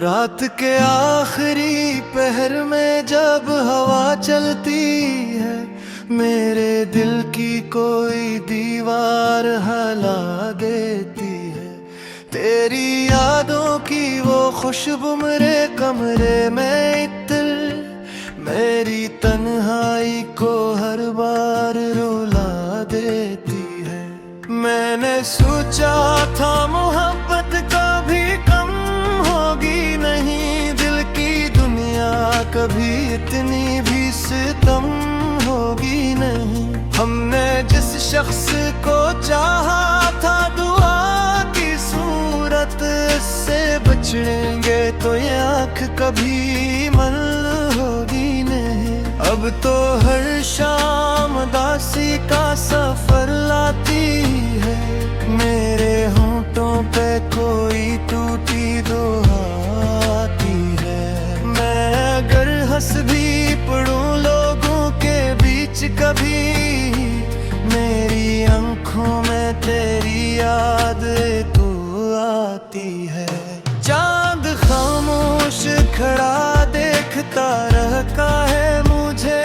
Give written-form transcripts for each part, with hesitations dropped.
रात के आखिरी पहर में जब हवा चलती है, मेरे दिल की कोई दीवार हिला देती है। तेरी यादों की वो खुशबू मेरे कमरे में इत्र मेरी तन्हाई को हर बार रुला देती है। मैंने सोचा था मोहब्बत कभी कम होगी नहीं, दिल की दुनिया कभी इतनी भी सितम होगी नहीं। हमने जिस शख्स को चाहा था दुआ की सूरत से बचेंगे तो ये आँख कभी मल होगी नहीं। अब तो हर शाम दासी का सफर लाती है, मेरे होंठों पे कोई टूटी दुआ आती है। मैं अगर हंस भी पढ़ूं लोगों के बीच कभी, मेरी आंखों में तेरी याद तो आती है। चांद खामोश खड़ा देखता रहता है मुझे,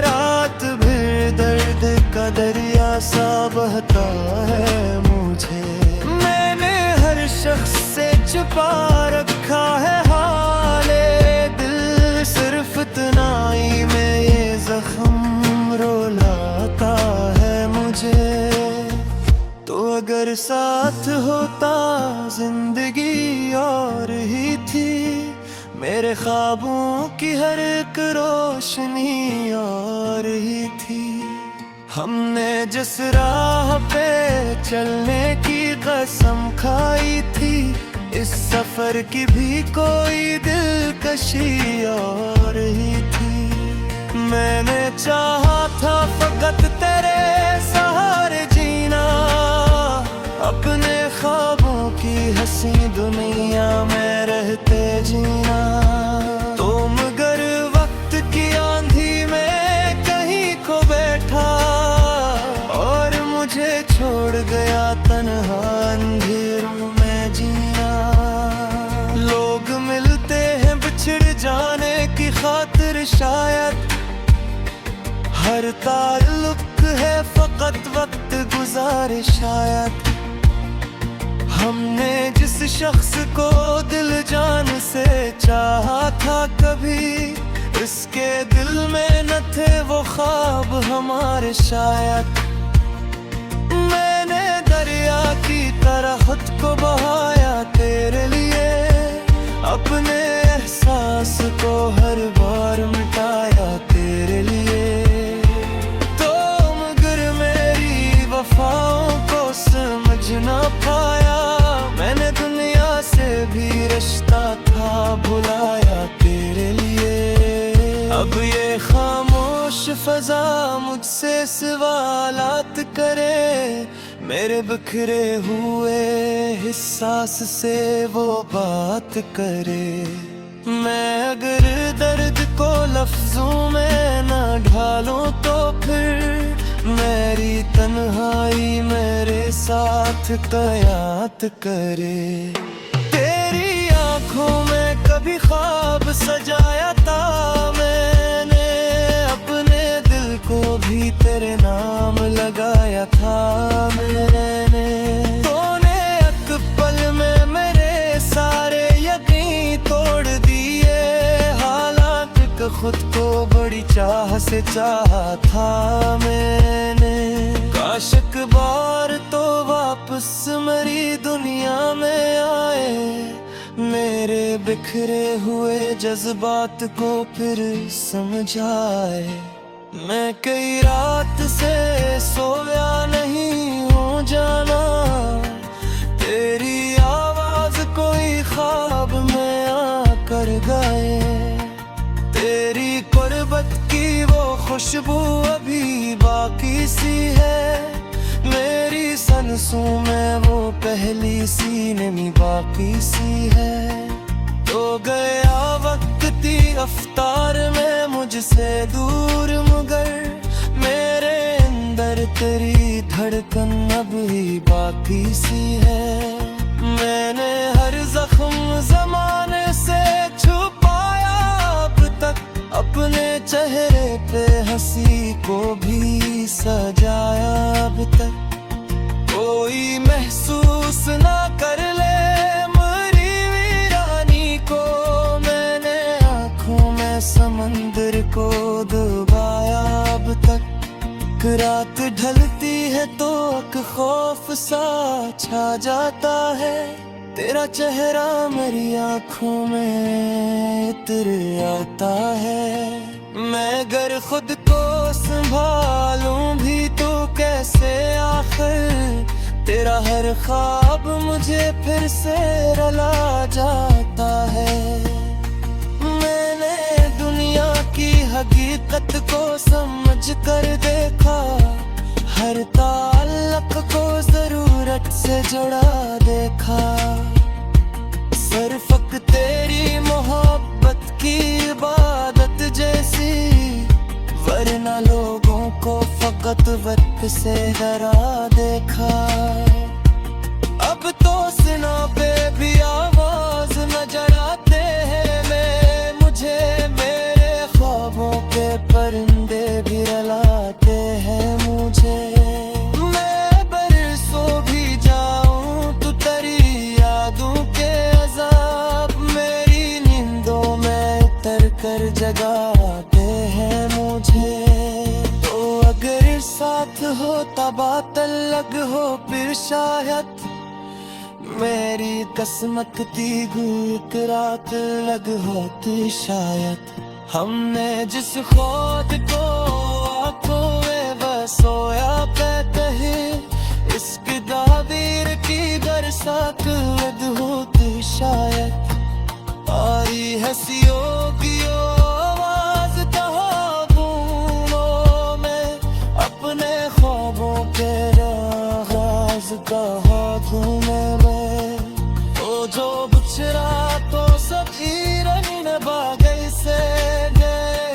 रात भर दर्द का दरिया सा बहता है मुझे। मैंने हर शख्स से छुपा रखा है हाले दिल, सिर्फ तन्हाई में ये जख्म रुलाता है मुझे। तो अगर साथ होता जिंदगी और ही थी, मेरे ख्वाबों की हर एक रोशनी और ही थी। हमने जिस राह पे चलने की कसम खाई थी, इस सफर की भी कोई दिलकशी और ही थी। मैंने चाहा था फकत तेरे सहारे जीना, अपने ख्वाबों की हंसी दुनिया में रहते जीना। तो मगर वक्त की आंधी में कहीं खो बैठा और मुझे छोड़ गया तन्हा अंधेरों में जीना। लोग मिलते हैं बिछड़ जाने की खातिर शायद, हर ताल्लुक है फकत वक्त गुजारे शायद। हमने जिस शख्स को दिल जान से चाहा था कभी, इसके दिल में न थे वो ख्वाब हमारे शायद। मैंने दरिया की तरह खुद को बहाया तेरे लिए, अपने एहसास को हर बार मिटाया तेरे लिए। तो मगर मेरी वफाओं को समझ ना पाया, मैंने दुनिया से भी रिश्ता था भुलाया तेरे लिए। अब ये खामोश फजा मुझसे सवालात करे, मेरे बिखरे हुए एहसास से वो बात करे। मैं अगर दर्द को लफ्जों में ना ढालूं तो फिर मेरी तन्हाई मेरे साथ कयात करे। तेरी आंखों में कभी ख्वाब सजाया था मैंने, अपने दिल को भी तेरे नाम लगाया था मैंने। तूने एक पल में मेरे सारे यकीन तोड़ दिए, हालांकि खुद को बड़ी चाह से चाहा था मैंने। काश एक बार तो वापस मेरी दुनिया में आए, मेरे बिखरे हुए जज्बात को फिर समझाए। मैं कई रात से सोया नहीं हूँ जाना, तेरी आवाज कोई ख्वाब में आकर गाए। तेरी कुर्बत की वो खुशबू अभी बाकी सी है, मेरी सांसों में वो पहली सी नमी बाकी सी है। तो गया वक्ती रफ्तार में मुझसे दूर, मगर मेरे अंदर तेरी धड़कन अब ही बाकी सी है। मैंने हर जख्म जमाने से अपने चेहरे पे हंसी को भी सजाया अब तक कोई महसूस ना कर ले मरी वीरानी को। मैंने आंखों में समंदर को डुबाया अब तक। रात ढलती है तो एक खौफ सा छा जाता है। तेरा चेहरा मेरी आंखों में उतर आता है। मैं अगर खुद को संभालूं भी तो कैसे आखिर तेरा हर ख्वाब मुझे फिर से रुला जाता है। मैंने दुनिया की हकीकत को समझ कर देखा, हर ताल्लुक को जरूरत से जुड़ा देखा। सिर्फ तेरी मोहब्बत की इबादत जैसी, वरना लोगों को फकत वक्त से डरा देखा। अब तो सीना पे भी आवाज नजर आते हैं मैं मुझे, मेरे ख्वाबों के परिंदे भी रुलाते हैं मुझे। मैं बरसों भी जाऊं तो तेरी यादों के अज़ाब मेरी नींदों में उतर कर जगाते हैं मुझे। तो अगर साथ होता बात अलग हो फिर शायद मेरी किस्मत थी एक रात लग होती शायद। हमने जिस खुद को आंखों में बसोया कहते हैं, इसकी ताबीर की बरसात लग होती शायद। आई हंसियों की आवाज तहाबूनों में, अपने ख्वाबों के राज कहा घूमे में। ओ जो बिछड़ा तो सभी रंग बागई से गए,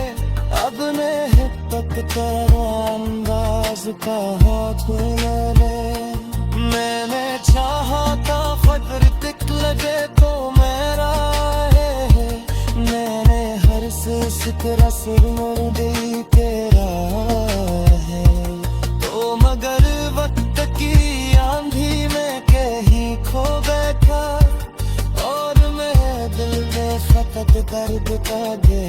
अब नहीं तक तेरा अंदाज कहा घूमे में। मैंने चाहा था खबर दिख लगे तो मेरा है, मैंने हर सिकरा सुर मुर्दी तेरा है। तो मगर वक्त की आंधी में कहीं खो बैठा, और मैं दिल में फकत दर्द का दे